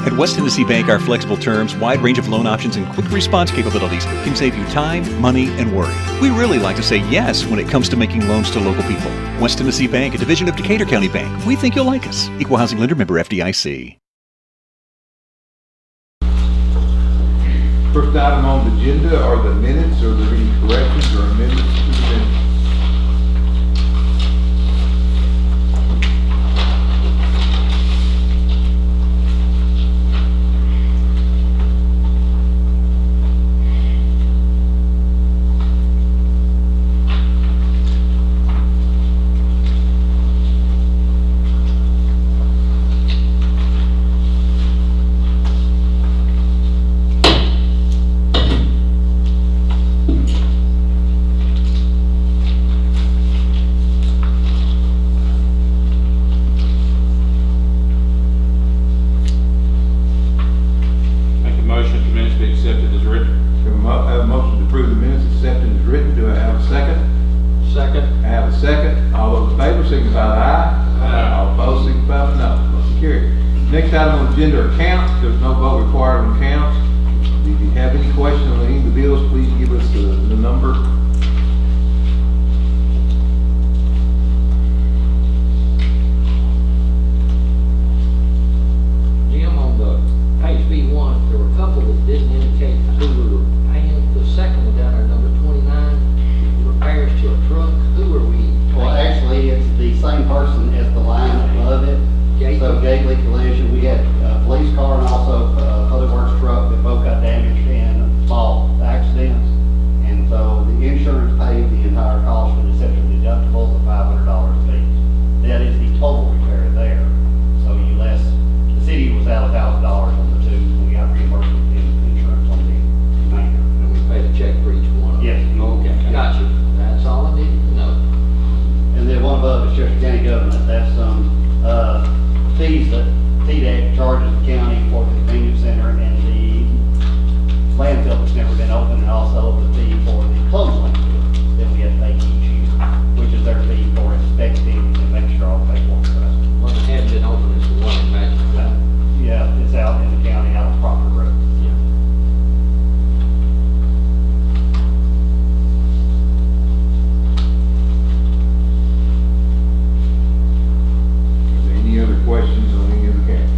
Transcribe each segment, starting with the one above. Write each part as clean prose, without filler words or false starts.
At West Tennessee Bank, our flexible terms, wide range of loan options, and quick response capabilities can save you time, money, and worry. We really like to say yes when it comes to making loans to local people. West Tennessee Bank, a division of Decatur County Bank. We think you'll like us. Equal housing lender, member FDIC. First item on the agenda are the minutes. Are there any corrections or amendments to the minutes? Agenda are counts. There's no vote required on counts. If you have any questions on any of the bills, please give us the number. Jim, on the page B1, there were a couple that didn't indicate who we were paying. The second one down there, number 29, repairs to a truck. Who are we paying? Well, actually, it's the same person as the line above it. So Gately Collision, we had a police car and also a public works truck that both got damaged in small accidents. And so the insurance paid the entire cost for the exception deductibles of $500 each. That is the total repair there. So the city was out $1,000 on the two, and we got reimbursement in insurance on the remainder. And we paid a check for each one? Yes. Okay, gotcha. That's all I needed to know. And then one above is Chester County Government. That's some fees that TDEC charges the county for the convenience center and the landfill that's never been opened, and also the fee for the closed landfill that we have to pay each year, which is their fee for inspecting and making sure all the paperwork is right. Well, it hadn't been open, it's the one in Magic. Yeah, it's out in the county, out on Proctor Road. Yeah. Any other questions on any of the counties?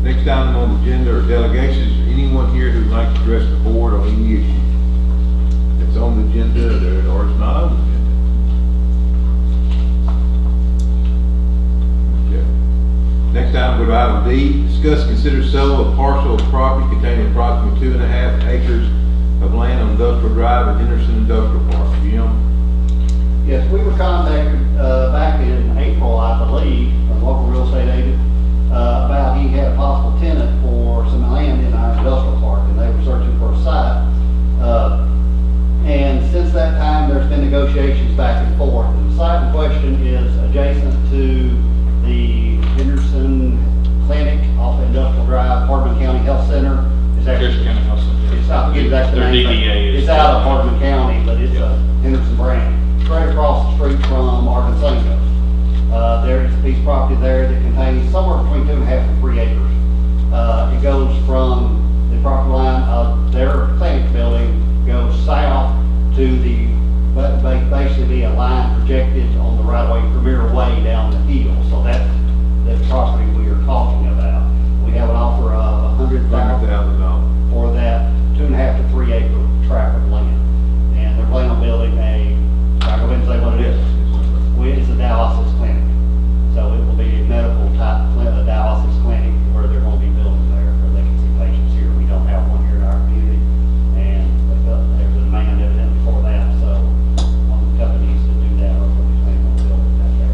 Next item on the agenda are delegations. Is there anyone here who'd like to address the board on any issue that's on the agenda or is not on the agenda? Okay. Next item, go to item D. Discuss and consider sale of parcel of property containing approximately 2.5 acres of land on Industrial Drive at Henderson Industrial Park. Jim? Yes, we were contacted back in April, I believe, a local real estate agent, about he had a possible tenant for some land in our industrial park, and they were searching for a site. And since that time, there's been negotiations back and forth. And the site in question is adjacent to the Henderson Clinic off Industrial Drive, Hardman County Health Center. It's actually, County Health Center. it's out, that's the Their name. DBA is. It's out of Hardman County, but it's a Henderson brand. Right across the street from Arkansas. There's a piece of property there that contains somewhere between 2.5 and 3 acres. It goes from the property line of their clinic building, goes south to the, basically be a line projected on the right of way, Premier Way down the hill. So that's the property we are talking about. We have an offer of $100,000 for that 2.5 to 3 acre tract of land. And they're planning on building I'll go ahead and say what it is. It's a dialysis clinic. So it will be a medical type dialysis clinic where they're going to be building there, where they can see patients here. We don't have one here in our community. And there's a demand evidently for that. So one of the companies that do that are going to be planning on building that there.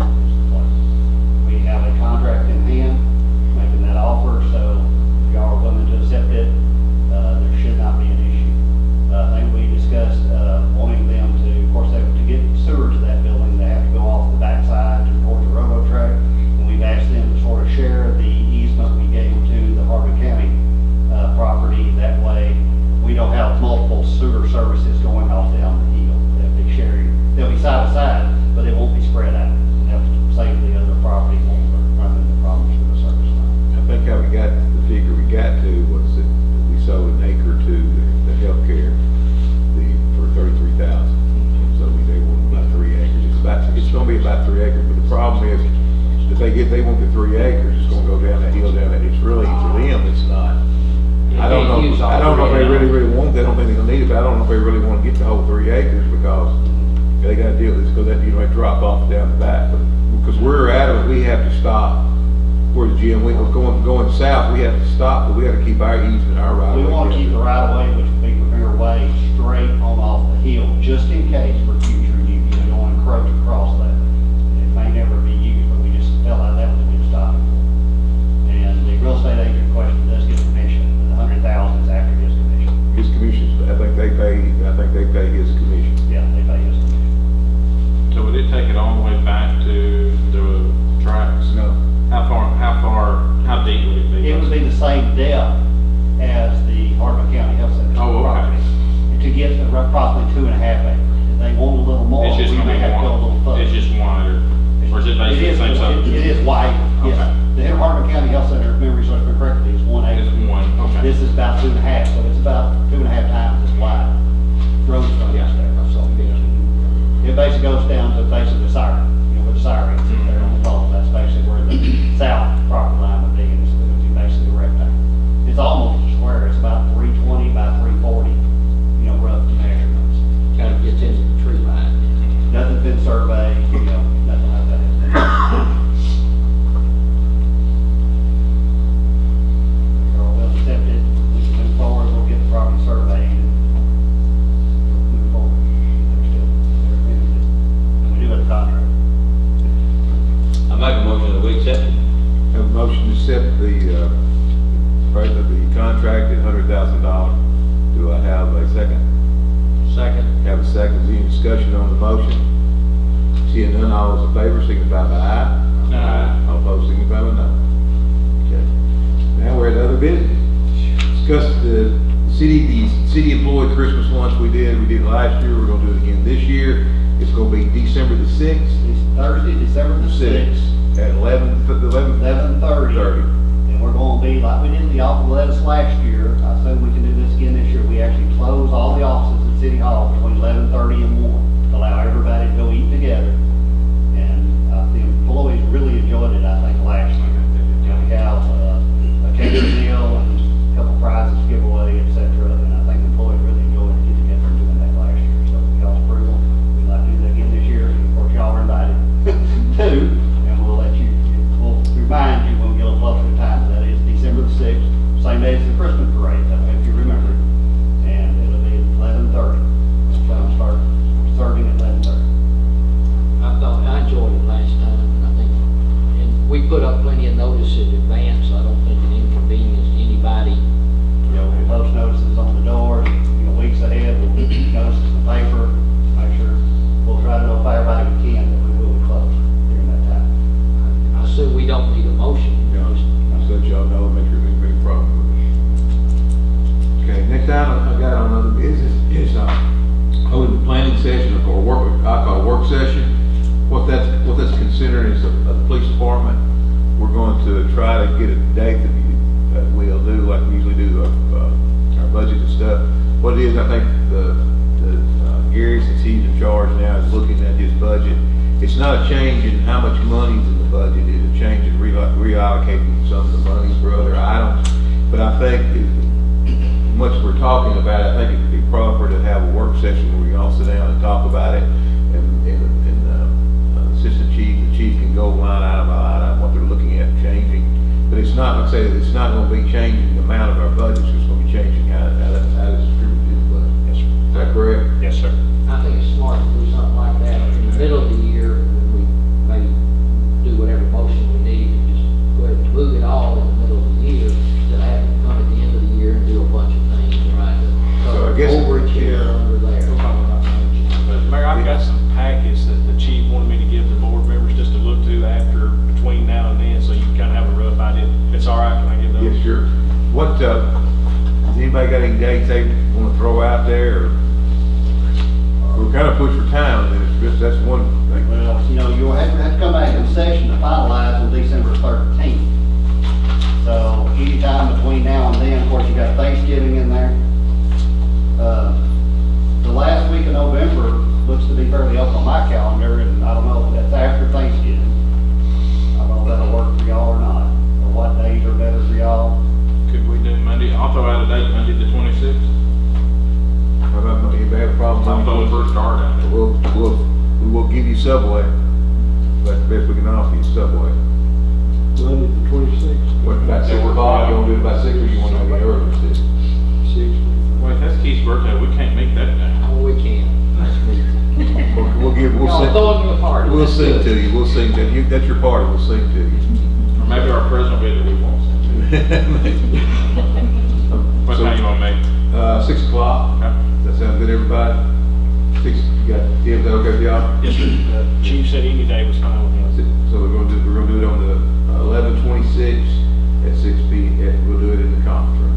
We have a contract in hand. how we got, the figure we got to was that we sold an acre to the healthcare, for 33,000. So they want about 3 acres. It's gonna be about 3 acres, but the problem is, if they want the 3 acres, it's gonna go down that hill down there. It's really, for them, it's not. I don't know if they really want, they don't think they're gonna need it, but I don't know if they really wanna get the whole 3 acres because they gotta deal with this, because that, they drop off down the back. But because we're adamant, we have to stop where the gym, we're going south, we have to stop, but we gotta keep our easement, our right of way. We want to keep the right of way, which would be Premier Way, straight on off the hill, just in case for future use, you don't want to encroach across that. It may never be used, but we just felt like that was a good stopping point. And the real estate agent question does get commission, and the 100,000 is after his commission. His commissions, I think they pay his commission. Yeah, they pay his commission. So would it take it all the way back to the tracks? No. How deep would it be? It would be the same depth as the Hardeman County Health Center Oh, okay. property. To get to approximately 2.5 acres. If they want a little more, It's just we gonna may be have to go a little one, further. it's just wider, or is it basically the same size? It is wider, yes. Okay. The Hardeman County Health Center, if memory serves me correctly, is 1 acre. It's one, okay. This is about 2.5, so it's about 2.5 times as wide. Road frontage there. So it basically goes down to basically the siren, where the siren is there on the pole. That's basically where the south property line would be, and it's going to be basically a rectangle. It's almost a square. It's about 320 by 340, rough measurements. Kind of gets into the tree line. Nothing's been surveyed, nothing like that. They're all well accepted. We can move forward, we'll get the property surveyed and move forward. They're interested. And we do have a contract. I make a motion that we accept it. Have a motion to accept the contract at $100,000. Do I have a second? Second. Have a second. Any discussion on the motion? Seeing none, all those in favor signify by aye. Aye. All opposed signify by no. Okay. Now we're at other business. Discuss the city employee Christmas lunch we did it last year. We're gonna do it again this year. It's gonna be December the 6th. It's Thursday, December the 6th, At 11:30. 11:30. And we're going to be, like we did the office lettuce last year, I assume we can do this again this year. We actually close all the offices at City Hall between 11:30 and 1, to allow everybody to go eat together. And the employees really enjoyed it, I think, last year. We have a catering meal and a couple prizes to give away, et cetera. And I think the employees really enjoyed it, get together and doing that last year. So if y'all's approval, we'd like to do that again this year. Of course, y'all are invited too. And we'll we'll remind you when we get a little closer to time. That is December the 6th, same day as the Christmas parade, if you remember. And it'll be 11:30. We'll start serving at 11:30. I enjoyed it last time, and I think, and we put up plenty of notice in advance, so I don't think it inconvenienced anybody. We'll post notices on the doors, weeks ahead, we'll put notices in the paper, make sure, we'll try to notify everybody we can that we will be closed during that time. I assume we don't need a motion. Just let y'all know, make sure there's no problem with it. Okay, next item I got on other business is, holding the planning session or I call a work session. What that's considering is the police department. We're going to try to get a date that we'll do like we usually do our budget and stuff. What it is, I think Gary, since he's in charge now, is looking at his budget. It's not a change in how much money's in the budget, it's a change in reallocating some of the money for other items. But I think much we're talking about, I think it would be proper to have a work session where we can all sit down and talk about it. And the assistant chief, the chief can go line item by line item, what they're looking at changing. But it's not, like I say, it's not gonna be changing the amount of our budget, it's just gonna be changing how it's distributed in the budget. Yes, sir. Is that correct? Yes, sir. I think it's smart to do something like that in the middle of the year, when we maybe do whatever motion we need, and just go ahead and move it all in the middle of the year, instead of having to come at the end of the year and do a bunch of things, right? So I guess- Overage here, under there. But Mayor, I've got some packets that the chief wanted me to give the board members just to look to between now and then, so you can kind of have a rough idea. If it's all right, can I give those? Yes, sure. What, has anybody got any dates they wanna throw out there, or? We're kind of pushed for time, and it's just, that's one thing. Well, you'll have to come back in session to finalize on December 13th. So then, of course, you got Thanksgiving in there. The last week of November looks to be fairly open on my calendar, and I don't know if that's after Thanksgiving. I don't know if that'll work for y'all or not, or what days are better for y'all. Could we do Monday, I'll throw out a date, Monday the 26th. How about, if you have a problem, I'm throwing for a start out there. we will give you Subway. That's the best we can offer you, Subway. Monday the 26th, What, about 6 o'clock, you wanna do it by 6, or you wanna do it early, 6? 6. Wait, that's Keith's birthday, we can't make that day. Oh, we can. We'll Y'all sing, throwing me a party. we'll That's sing good. to you, we'll sing to you, that's your party, we'll sing to you. Or maybe our president will be that we won't. What time you wanna make? 6 o'clock, Okay. that sound good, everybody? 6, you got, is that okay with y'all? Yes, sir. The chief said any day was fine with him. So we're gonna do it on the 11/26 at 6 p.m. We'll do it in the conference room.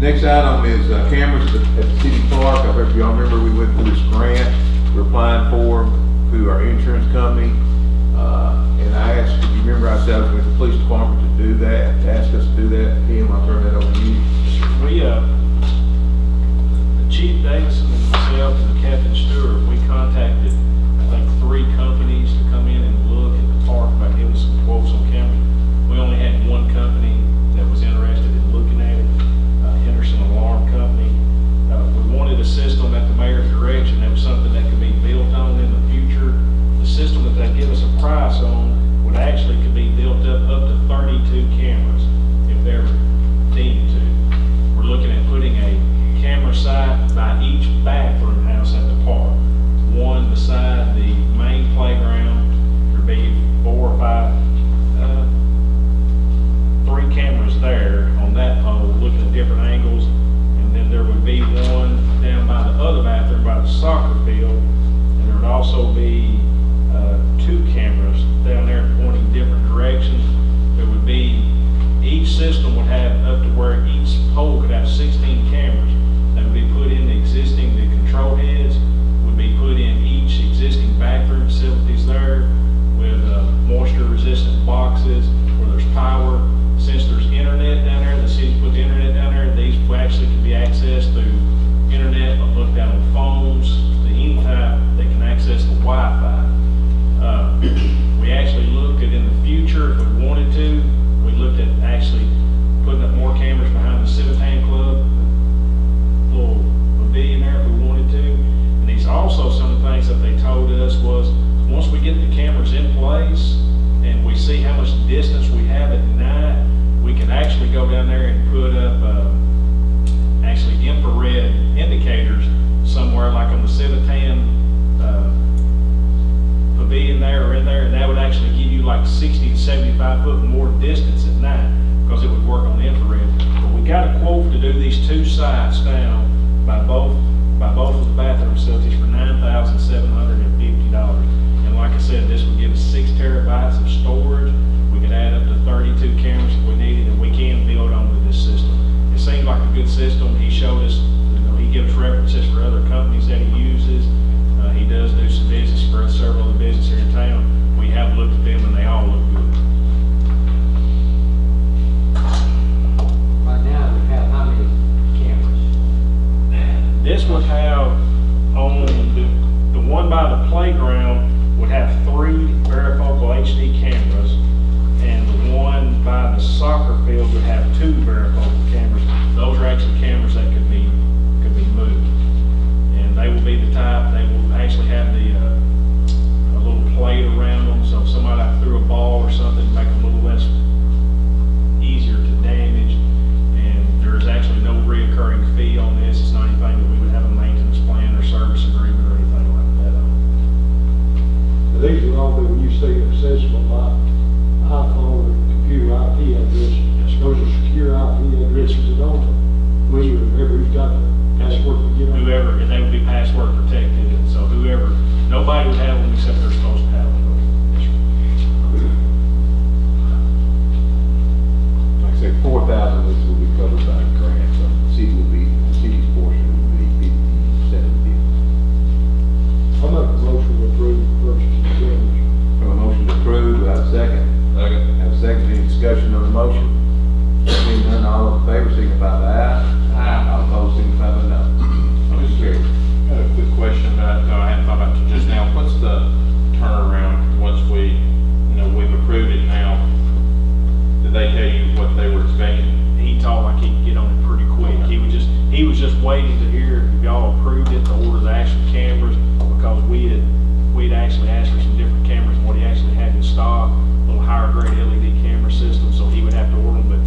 Next item is cameras at the city park. I hope y'all remember we went through this grant we're applying for through our insurance company. And I asked, if you remember, I said I was with the police department to do that, to ask us to do that. Kim, I'll turn that over to you. We, the Chief Davidson and myself and Captain Stewart, we contacted, I think, 3 companies to come in and look at the park by giving some quotes on cameras. We only had one company that was interested in looking at it, Henderson Alarm Company. We wanted a system at the mayor's direction that was something that could be built on in the future. The system that they give us a price on would actually could be built up to 32 cameras if they're deemed to. We're looking at putting a camera site by each bathroom house at the park. One beside the main playground. There'd be 4 or 5, 3 cameras there on that pole, looking at different angles. And then there would be one down by the other bathroom by the soccer field. And there would also be 2 cameras down there pointing different directions. There would be, each system would have up to where each pole could have 16 cameras. That would be put in the control heads, would be put in each existing bathroom facilities there with moisture resistant boxes where there's power. Since there's internet down there, the city's put the internet down there, these actually can be accessed through internet, but looked at on phones, to any type, they can access the Wi-Fi. We actually looked at in the future, if we wanted to, we looked at actually putting up more cameras behind the Civitan Club, little pavilion there if we wanted to. And these also, some of the things that they told us was, once we get the cameras in place and we see how much distance we have at night, we can actually go down there and put up actually infrared indicators somewhere like on the Civitan pavilion there or in there, and that would actually give you like 60 to 75 foot more distance at night because it would work on infrared. But we got a quote to do these 2 sites down by both of the bathroom facilities for $9,750. And like I said, this would give us 6 terabytes of storage. We could add up to 32 cameras if we needed, and we can build onto this system. It seemed like a good system. He showed us, he gives references for other companies that he uses. He does do some business for several of the businesses here in town. We have looked at them and they all look good. Right now, we have how many cameras? This would have, on the one by the playground would have 3 varifocal HD cameras, and the one by the soccer field would have 2 varifocal cameras. Those are actually cameras that could be moved. And they will be the type, they will actually have a little plate around them, so if somebody threw a ball or something, make them a little less easier to damage. And there's actually no reoccurring fee on this. It's not anything that we would have a maintenance plan or service agreement or anything like that on. These would all be, when you say accessible by iPhone or computer IP addresses. Those are secure IP addresses that only whoever's got the password to get on. Whoever, and they would be password protected, and so whoever, nobody would have them except they're supposed to have them. Yes, sir. Like I say, 4,000 of this will be covered by the grant, so the city's portion will be 57. I make a motion to approve the purchase of cameras. Have a motion to approve, do I have a second? Second. Have a second, any discussion on the motion? favor, signify by aye. All opposed, signify by no. Motion carries. I got a quick question about, I hadn't thought about it just now. What's the turnaround once we've approved it now? Did they tell you what they were expecting? He talked like he could get on it pretty quick. He was just waiting to hear if y'all approved it to order the actual cameras, because we'd actually asked for some different cameras than what he actually had in stock, a little higher grade LED camera system, so he would have to order them, but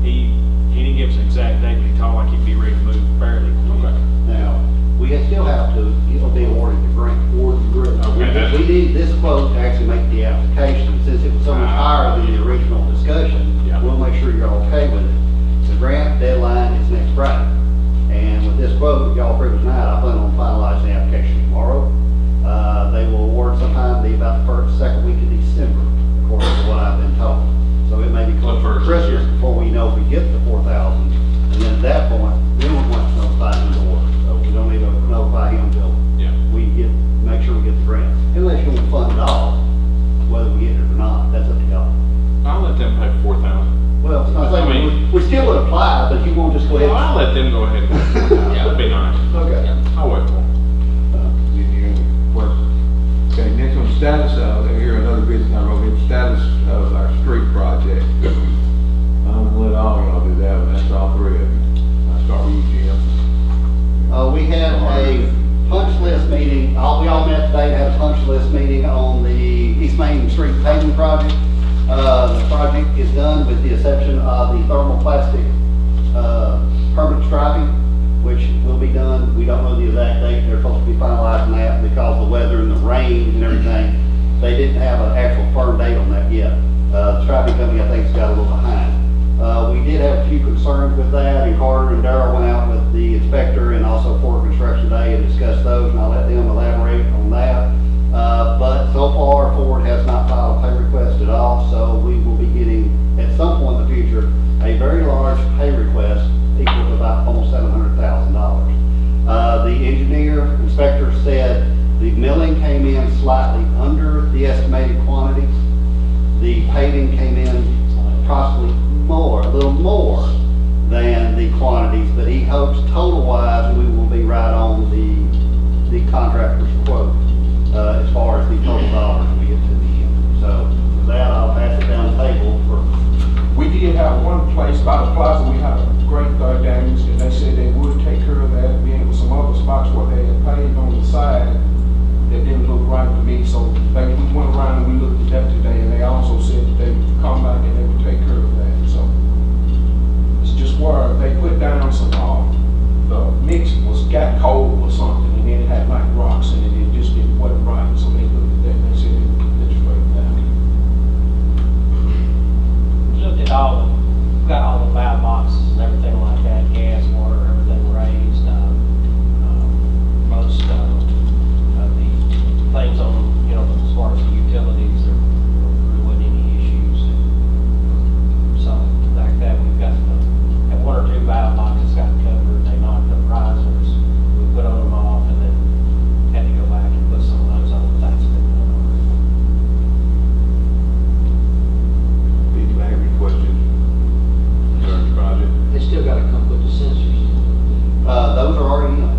he didn't give us an exact date, but he talked like he'd be ready to move fairly quick. Now, we still have to, be awarded the grant. Okay. We need this quote to actually make the application. Since it was so much higher than the original discussion, Yeah. we'll make sure you're okay with it. The grant deadline is next Friday. And with this quote, if y'all approve it tonight, I plan on finalizing the application tomorrow. They will award sometime about the second week of December, according to what I've been told. So it may be close to Christmas before we know if we get the 4,000. And then at that point, we don't want to notify him to order. So we don't need to notify him until we make sure we get the grant. Unless you want to fund it all, whether we get it or not, that's up to y'all. I'll let them pay 4,000. Well, I think we still would apply, but you won't just go ahead. Well, I'll let them go ahead. That'd be nice. Okay. I'll wait for them. Any questions? Okay, next one, status of, here another business I wrote in, status of our street project. I'm gonna let all y'all do that one, that's all three of you. I'll start with you, Jim. We had a punch list meeting, we all met today to have a punch list meeting on the East Main Street paving project. The project is done with the exception of the thermoplastic, permanent striping, which will be done. We don't know the exact date. They're supposed to be finalizing that because of the weather and the rain and everything. They didn't have an actual firm date on that yet. The striping company, I think, has got a little behind. We did have a few concerns with that, and Carter and Darrell went out with the inspector and also Ford Construction Day and discussed those, and I'll let them elaborate on that. But so far, Ford has not filed a pay request at all, so we will be getting, at some point in the future, a very large pay request equal to about almost $700,000. The inspector said the milling came in slightly under the estimated quantity. The paving came in possibly a little more than the quantities, but he hopes total-wise we will be right on the contractor's quote as far as the total dollars we get to the end. So with that, I'll pass it down the table for. We did have one place by the plaza, we had a great damage, and they said they would take care of that. Then with some other spots where they had paved on the side that didn't look right to me, so we went around and we looked at that today, and they also said that they would come back and they would take care of that. So it's just where they put down some, the mix got cold or something, and then it had like rocks in it, it just didn't wasn't right, so they looked at that and they said they would let you straighten that. Looked at got all the valve boxes and everything like that, gas, water, everything raised. Most of the things on, as far as the utilities, there wasn't any issues. So like that, we've got had one or two valve boxes got covered. They knocked the risers. We put on them off and then had to go back and put some of those on. That's been done already. Anybody have any questions? Concerning the project? They still gotta come put the sensors in. Those are already in.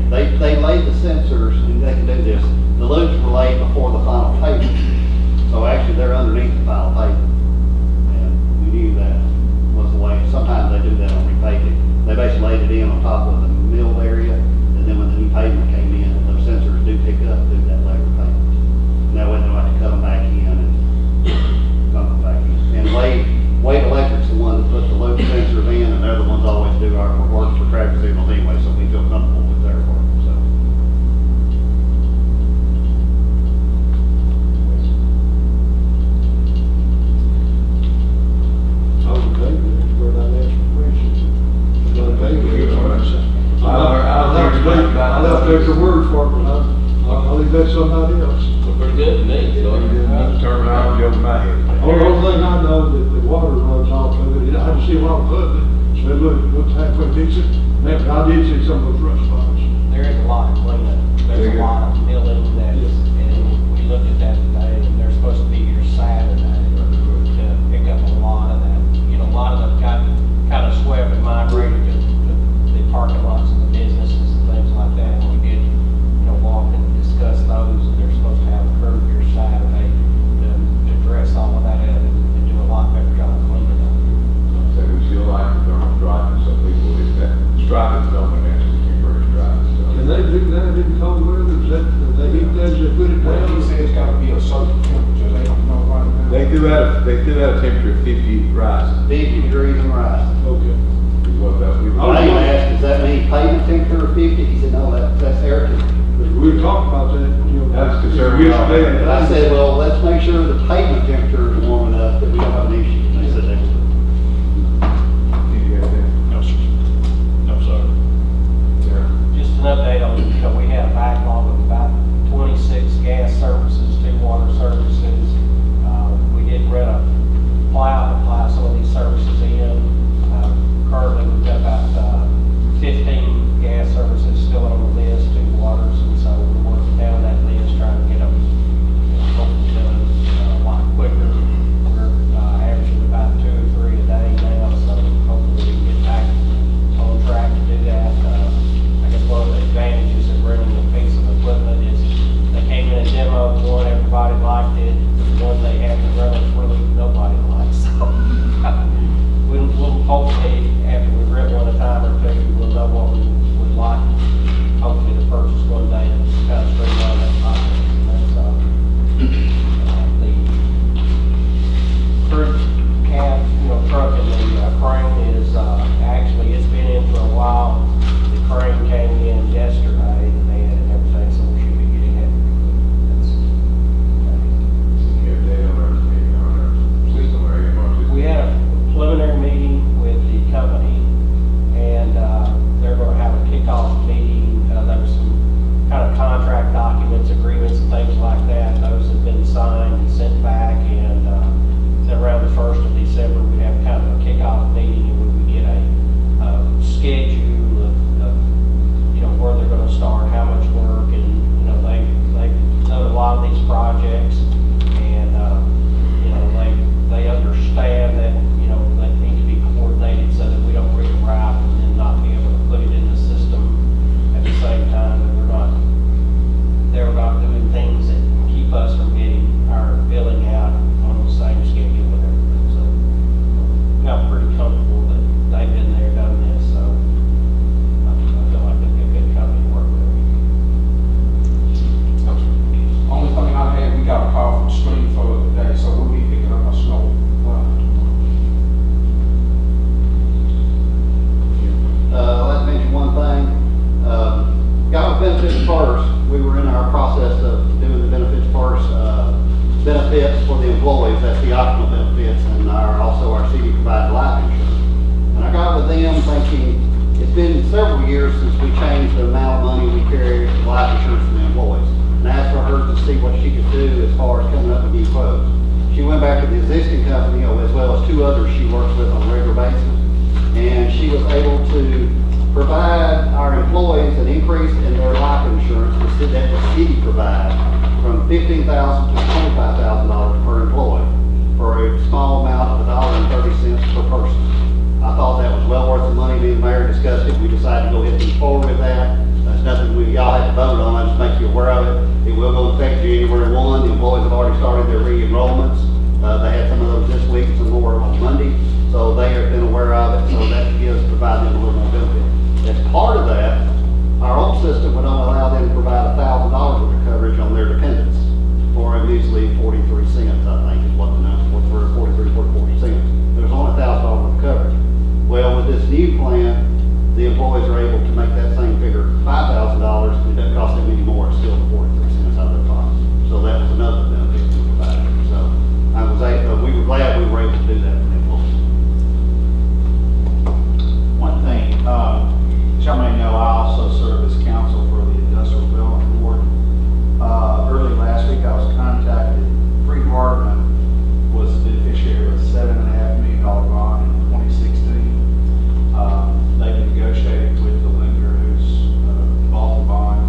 They laid the sensors, and they can do this. The loops were laid before the final pavement. So actually, they're underneath the final pavement. And we knew that was the way. Sometimes they do that on repaving. They basically laid it in on top of the mill area, and then when the new pavement came in, those sensors do pick up through that layer of pavement. And that way they don't have to cut them back in and dump them back in. And Wade Electric's the one that put the loop sensors in, and they're the ones that always do our work for traffic signals anyway, so we feel comfortable with their work, so. I left extra words for it, but I'll leave that to somebody else. Look pretty good to me, so. Turn around, over my head. The only thing I know that the water runs off of it, I just see a lot of putting it, so look, what's halfway decent. Maybe I did see some of those rust spots. There is a lot of cleanup. There's a lot of milling that's, and we looked at that today, and they're supposed to be here Saturday to pick up a lot of that. A lot of them got kind of swept in my still at a temperature of 50 rising. 50 degrees and rising. Okay. Is what that, we I even asked, does that mean pavement temperature of 50? He said, no, that's air temperature. We were talking about that, you know. That's concerning. yesterday. And I said, well, let's make sure the pavement temperature is warm enough that we don't have an issue. And they said they would. No, sir. No, sir. Just an update on, we had a backlog of about 26 gas services, 2 water services. We did rent a plow to plow some of these services in. Currently, we've got about 15 gas services still on the list, 2 waters, and so we're working down that list, trying to get them, hopefully done a lot quicker. We're averaging about 2 or 3 a day now, so hopefully we can get back on track to do that. I guess one of the advantages of renting a piece of equipment is they came in and demoed one, everybody liked it. The one they had to run was really nobody liked, so we'll hopefully, after we rent one a time or two, we'll know what we would like. Hopefully to purchase one day and kind of streamline that process. And that's, the crew cab, truck and the crane is, actually, it's been in for a while. The crane came in yesterday, the bed and everything, so we should be getting it. We had a preliminary meeting with the company, and they're going to have a kickoff meeting. There was some kind of contract documents, agreements, and things like that. Those have been signed and sent back, and then around the 1st of December, we have kind of a kickoff meeting, and we would get a schedule of where they're going to start, how much work, and they've done a lot of these projects, and they understand that they need to be coordinated so that we don't reroute and then not be able to put it in the system at the same time, that they're not doing things that keep us from getting our billing out on the same schedule and everything. So I'm pretty comfortable that they've been there, done this, so I feel like they'd be a good company to work with. Only thing I had, we got a call from Springfield today, so we'll be picking up our snow. Let's mention one thing. Got with benefits first. We were in our process of doing the benefits first. Benefits for the employees, that's the optional benefits, and also our city provided life insurance. And I got with them thinking, it's been several years since we changed the amount of money we carry for life insurance for the employees. And asked for her to see what she could do as far as coming up with new quotes. She went back to the existing company, as well as 2 others she works with on a regular basis, and she was able to provide our employees an increase in their life insurance that the city provides from $15,000 to $25,000 per employee for a small amount of $1.30 per person. I thought that was well worth the money. Me and the mayor discussed it. We decided to go ahead and move forward with that. That's nothing y'all had to vote on. I just make you aware of it. It will go into effect January 1. The employees have already started their re-enrollments. They had some of those this week, some more on Monday. So they have been aware of it. So that provide them a little more benefit. As part of that, our old system would only allow them to provide $1,000 worth of coverage on their dependents for a measly 43 cents, I think is what the number was, for 43, 40 cents. There's only $1,000 worth of coverage. Well, with this new plan, the employees are able to make that same figure $5,000. It doesn't cost them any more. It's still 43 cents out of their pocket. So that was another benefit we provided. So we were glad we were able to do that for the employees. One thing, as y'all may know, I also serve as counsel for the Industrial Development Board. Early last week, I was contacted. Free Hardman was the beneficiary of a $7.5 million bond in 2016. They negotiated with the lender who's bought the bond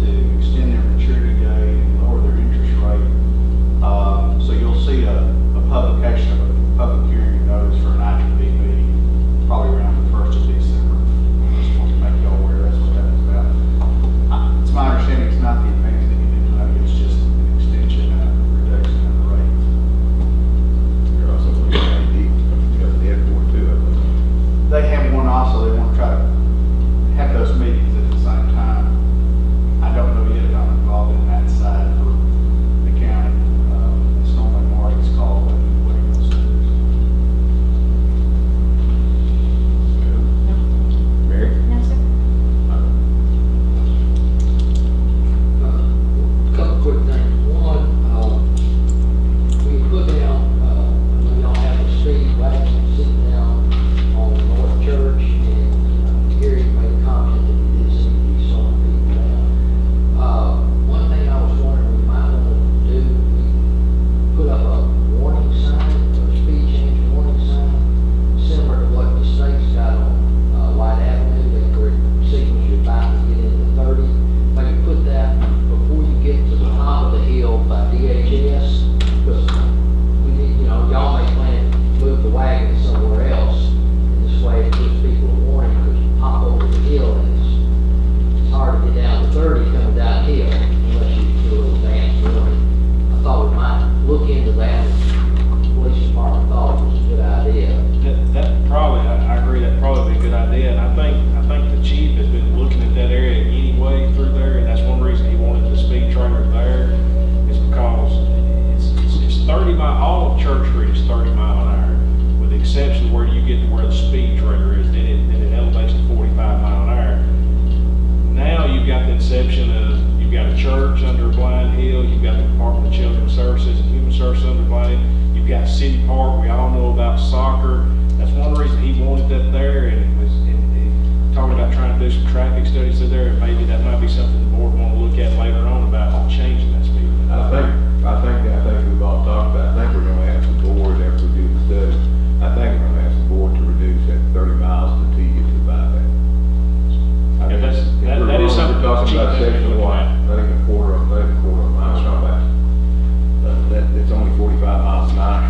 to extend their I think the chief has been looking at that area anyway through there, and that's one reason he wanted the speed trailer there, is because it's 30 all of Church Street is 30 mile an hour, with the exception of where you get to where the speed trailer is, then it elevates to 45 mile an hour. Now you've got the exception of, you've got a church under Blind Hill, you've got the Department of Children's Services and Human Services under Blind Hill, you've got City Park, we all know about soccer. That's one reason he wanted that there, and it was, talking about trying to do some traffic studies there, and maybe that might be something the board want to look at later on about changing that speed limit. I think we've all talked about, I think we're gonna ask the board after we do the study, I think we're gonna ask the board to reduce that 30 miles until you get to the bypass. I mean, Yeah, that is something We're talking about Chief section Davis one, looked at. I think a quarter of a mile, it's not bad. It's only 45 miles an hour.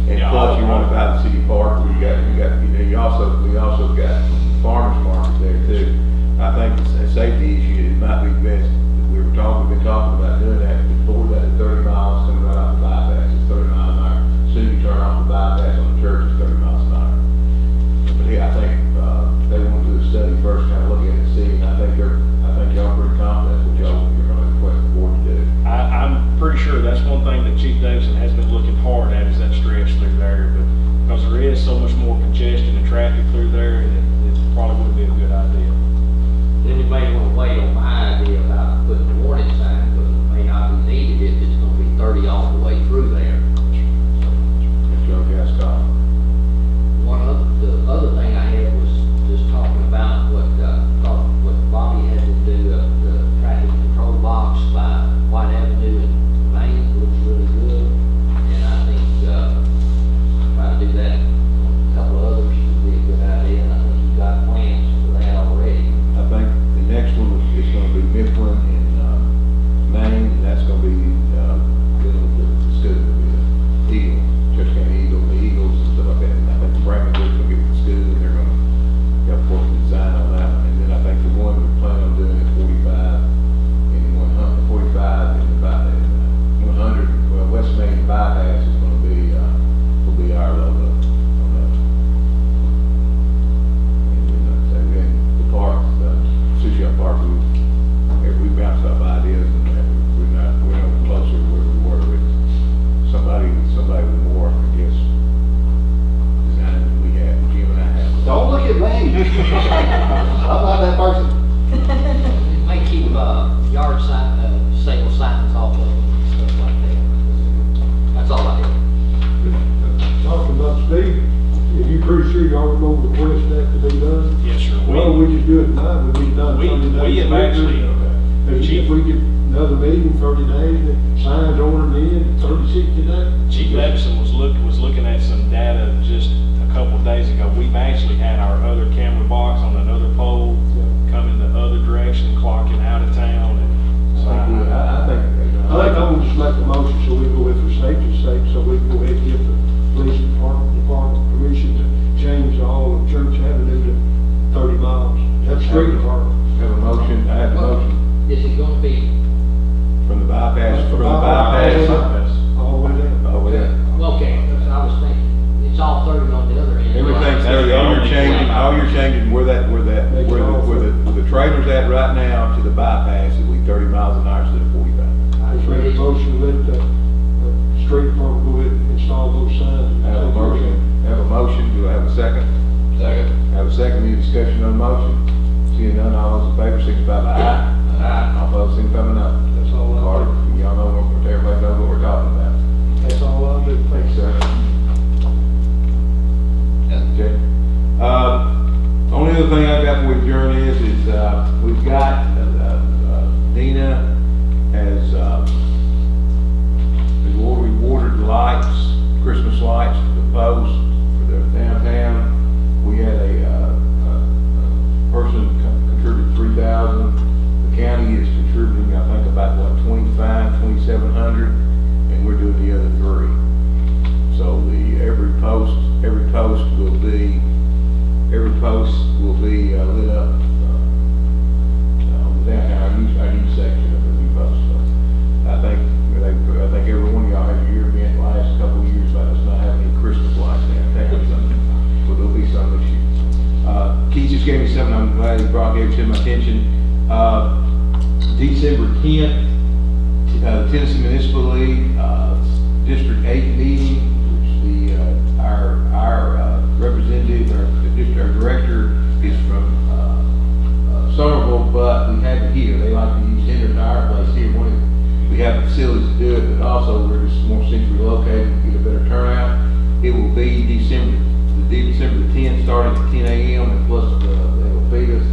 And Yeah, plus you want to buy the city park, we also got farmers market there too. I think it's a safety issue, it might be best, we've been talking about doing that, before that at 30 miles, coming right off the bypass, it's 30 miles an hour. Soon you turn off the bypass on the church, it's 30 miles an hour. But yeah, I think, they want to do a study first, kind of look at it and see, and I think y'all pretty confident what you're going to request the board to do. I'm pretty sure that's one thing that Chief Davidson has been looking hard at, is that stretch through there, but because there is so much more congestion and traffic through there, it probably would be a good idea. Then you may want to wait on my idea about putting a warning sign, but it may not be needed if it's gonna be 30 all the way through there. Mr. Gaston. The other thing I had was just talking about what Bobby had to do, the traffic control box by White Avenue in Maine looks really good. And I think, try to do that on a couple of others would be a good idea, and I think you've got plans for that already. I think the next one is gonna be Mifflin in, Maine, and that's gonna be, dealing with the student, the Eagle, Church County Eagle, the Eagles and stuff like that. And I think Brandon is gonna get with the school, and they're gonna, work the design on that. And then I think the one we plan on doing is 45 and 100, 45 and about 100, well, West Main bypass is gonna be, will be our logo on that. And then, like I say, we had the park, Sushi Shop Park, we bounced off ideas, and we're no closer to where we were with somebody with more, I guess, design than we had, Jim and I have. Don't look at me. I'm not that person. It may keep, yard sign, sale signs off of them and stuff like that. That's all I have. Talking about speed, if you pretty sure you already know the request that to be done, Yes, sir. well, we just do it tonight, but we done We 30 days. have later. actually, If we get another meeting, 30 days, the signs ordered in, 30, 60 days. Chief Davidson was looking at some data just a couple of days ago. We've actually had our other camera box on another pole coming the other direction, clocking out of town, and so I think, I think I'm gonna just make a motion so we go with for safety's sake, so we can go ahead and give the police department permission to change all of Church Avenue to 30 miles. That's street department. have a motion, I have a motion Is it gonna be, from the bypass, All the way down. over there. okay, I was thinking, it's all 30 on the other end. Everything's there, all you're changing where the trailer's at right now to the bypass, it'll be 30 miles an hour instead of 45. I Just make a agree. motion to let the street department go ahead and install those signs. Have a motion, do I have a second? Second. Have a second, any discussion on the motion? Seeing none, all those in favor, signify by aye. Aye. All opposed, signify by no. That's all I'll Carter, do. y'all know, everybody knows what we're talking about. That's all I'll do. Thanks, sir. Okay. Only other thing I've got for adjourn is we've got, Dina has, we ordered lights, Christmas lights for the post for the downtown. We had a person contribute 3,000. The county is contributing, I think, about 2,700, and we're doing the other 3. So every post will be lit up, downtown, our new section of the new post. So I think every one of y'all had your event the last couple of years about us not having any Christmas lights downtown, so there'll be some this year. Keith just gave me something I'm glad you brought here to my attention. December 10th, Tennessee Municipal League, District 8 meeting, which our representative, our director is from Somerville, but we have it here. They like to use Henderson, our place here. We have facilities to do it, but also we're just more centrally located, get a better turnout. It will be December the 10th, starting at 10 a.m. and plus they'll feed us